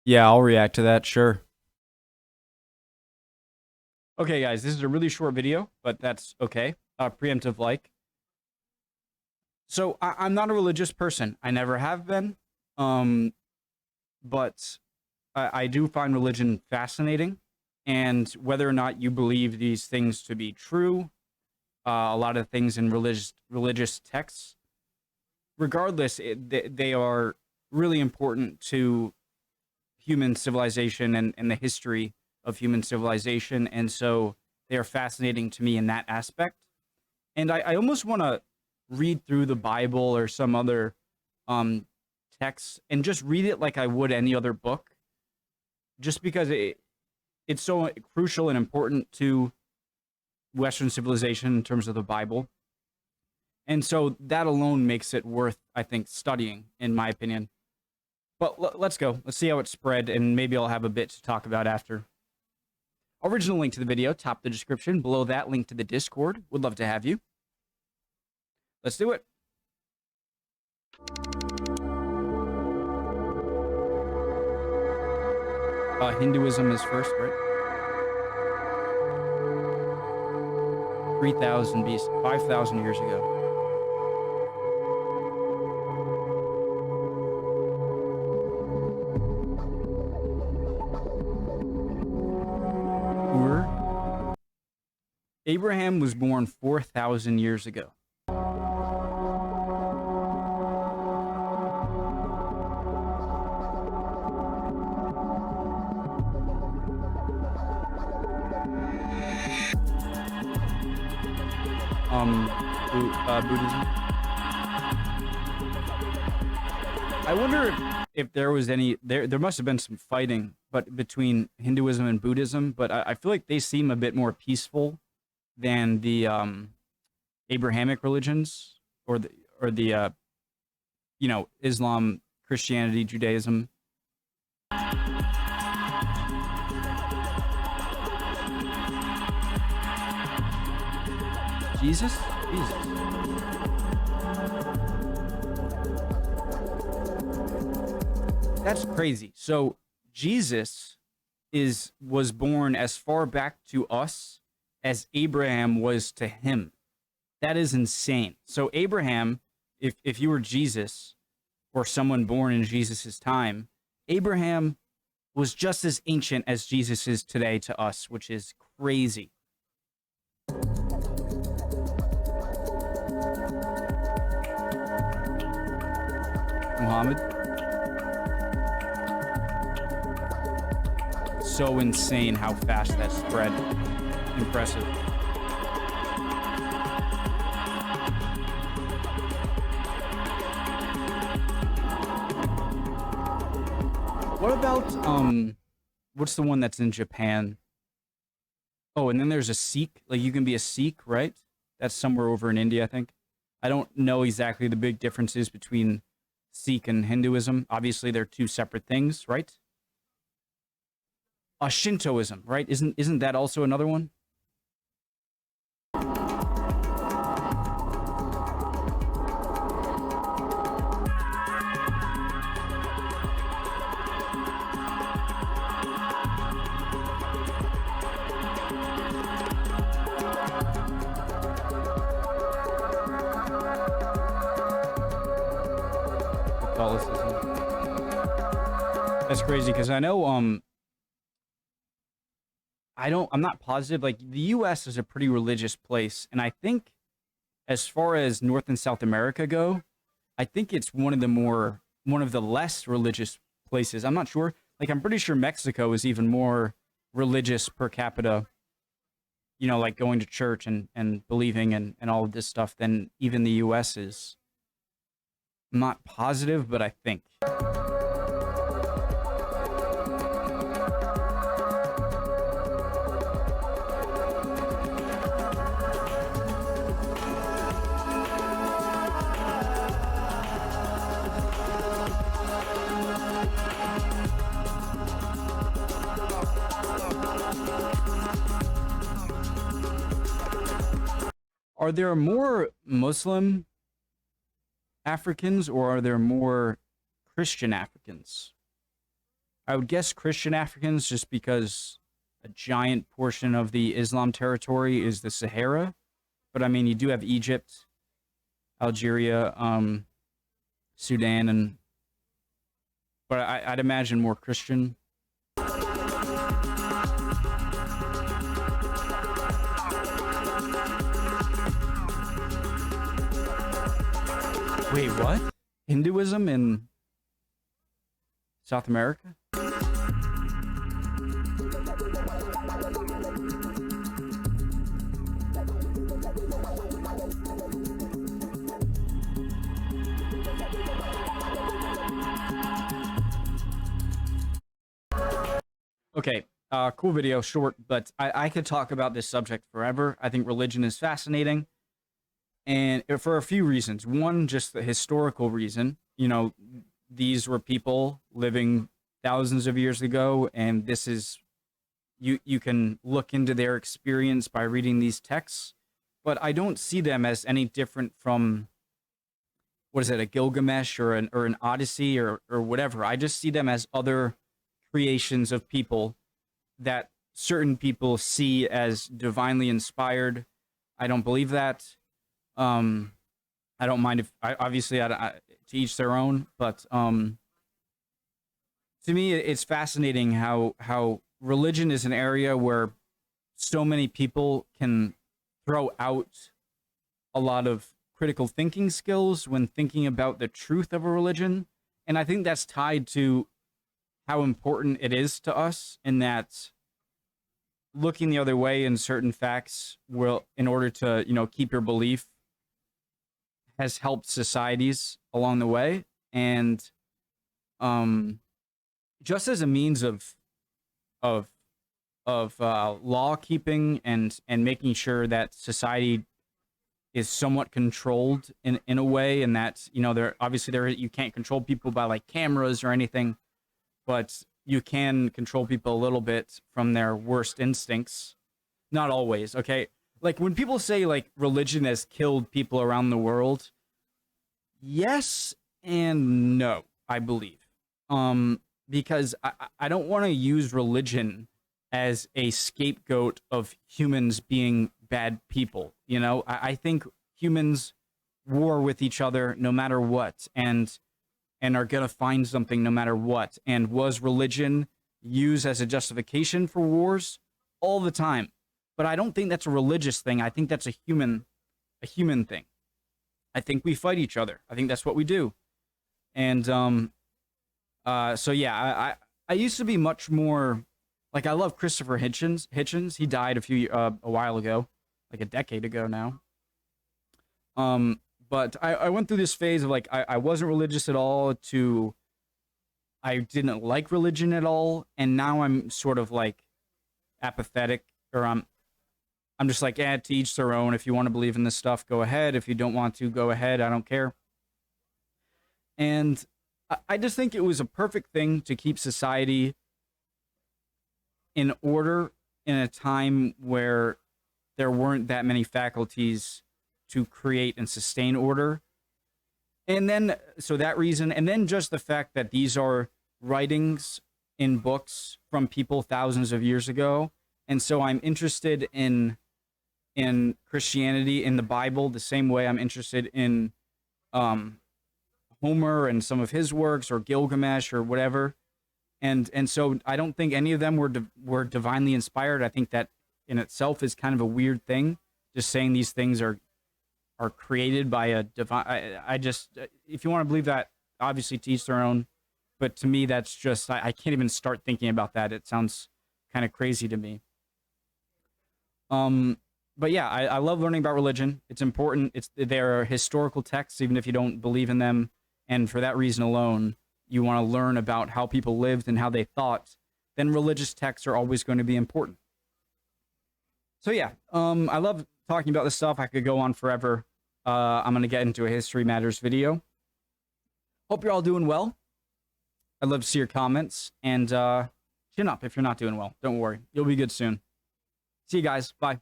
Yeah, I'll react to that, sure. Okay, guys, this is a really short video, but that's okay. Preemptive like. So I'm not a religious person. I never have been. Um, but I do find religion fascinating. And whether or not you believe these things to be true, a lot of things in religious texts, regardless, they are really important to human civilization and the history of human civilization. And so they are fascinating to me in that aspect. And I almost want to read through the Bible or some other um, text and just read it like I would any other book, just because it's so crucial and important to Western civilization in terms of the Bible. And so that alone makes it worth, I think, studying, in my opinion. But let's go. Let's see how it's spread, and maybe I'll have a bit to talk about after. Original link to the video, top of the description. Below that, link to the Discord. Would love to have you. Let's do it. Hinduism is first, right? 3,000 BC, 5,000 years ago. Abraham was born 4,000 years ago. Buddhism. I wonder if there was any there must have been some fighting, but between Hinduism and Buddhism, but I feel like they seem a bit more peaceful than the Abrahamic religions or the Islam, Christianity, Judaism. Jesus? That's crazy. So Jesus was born as far back to us as Abraham was to him. That is insane. So Abraham, if you were Jesus or someone born in Jesus's time, Abraham was just as ancient as Jesus is today to us, which is crazy. Muhammad. So insane how fast that spread. Impressive. What about what's the one that's in Japan? Oh, and then there's a Sikh. Like you can be a Sikh, right? That's somewhere over in India, I think. I don't know exactly the big differences between Sikh and Hinduism. Obviously, they're two separate things, right? Shintoism, right? Isn't that also another one? Catholicism. That's crazy because I know I'm not positive. Like the US is a pretty religious place, and I think as far as North and South America go, I think it's one of the less religious places. I'm not sure. Like I'm pretty sure Mexico is even more religious per capita, like going to church and believing and all of this stuff than even the US is. I'm not positive, but I think. Are there more Muslim Africans or are there more Christian Africans? I would guess Christian Africans, just because a giant portion of the Islam territory is the Sahara. But I mean, you do have Egypt, Algeria, Sudan, but I'd imagine more Christian. Wait, what? Hinduism in South America? Okay, cool video, short, but I could talk about this subject forever. I think religion is fascinating, and for a few reasons. One, just the historical reason. You know, these were people living thousands of years ago, and this is, you can look into their experience by reading these texts, but I don't see them as any different from, what is it, a Gilgamesh or an Odyssey or whatever. I just see them as other creations of people that certain people see as divinely inspired. I don't believe that. I don't mind if, obviously, to each their own, but to me, it's fascinating how religion is an area where so many people can throw out a lot of critical thinking skills when thinking about the truth of a religion. And I think that's tied to how important it is to us, in that looking the other way in certain facts will, in order to, keep your belief, has helped societies along the way. And just as a means of law keeping and making sure that society is somewhat controlled in a way, and that, you can't control people by like cameras or anything, but you can control people a little bit from their worst instincts. Not always, okay? Like, when people say, like, religion has killed people around the world, yes and no, I believe. Because I don't want to use religion as a scapegoat of humans being bad people, I think humans war with each other no matter what, and are going to find something no matter what. And was religion used as a justification for wars? All the time. But I don't think that's a religious thing. I think that's a human thing. I think we fight each other. I think that's what we do. And so yeah, I used to be much more, like, I love Christopher Hitchens. He died a while ago, like a decade ago now. But I went through this phase of, like, I wasn't religious at all to I didn't like religion at all, and now I'm sort of like apathetic, or I'm just like, to each their own. If you want to believe in this stuff, go ahead. If you don't want to, go ahead. I don't care. And I just think it was a perfect thing to keep society in order in a time where there weren't that many faculties to create and sustain order. And then, so that reason, and then just the fact that these are writings in books from people thousands of years ago. And so I'm interested in Christianity, in the Bible, the same way I'm interested in Homer and some of his works, or Gilgamesh or whatever. And so I don't think any of them were divinely inspired. I think that in itself is kind of a weird thing, just saying these things are created by a divine. I just, if you want to believe that, obviously to each their own. But to me, that's just, I can't even start thinking about that. It sounds kind of crazy to me. But yeah, I love learning about religion. It's important. There are historical texts, even if you don't believe in them. And for that reason alone, you want to learn about how people lived and how they thought, then religious texts are always going to be important. So yeah, I love talking about this stuff. I could go on forever. I'm going to get into a History Matters video. Hope you're all doing well. I'd love to see your comments. And chin up if you're not doing well. Don't worry. You'll be good soon. See you guys. Bye.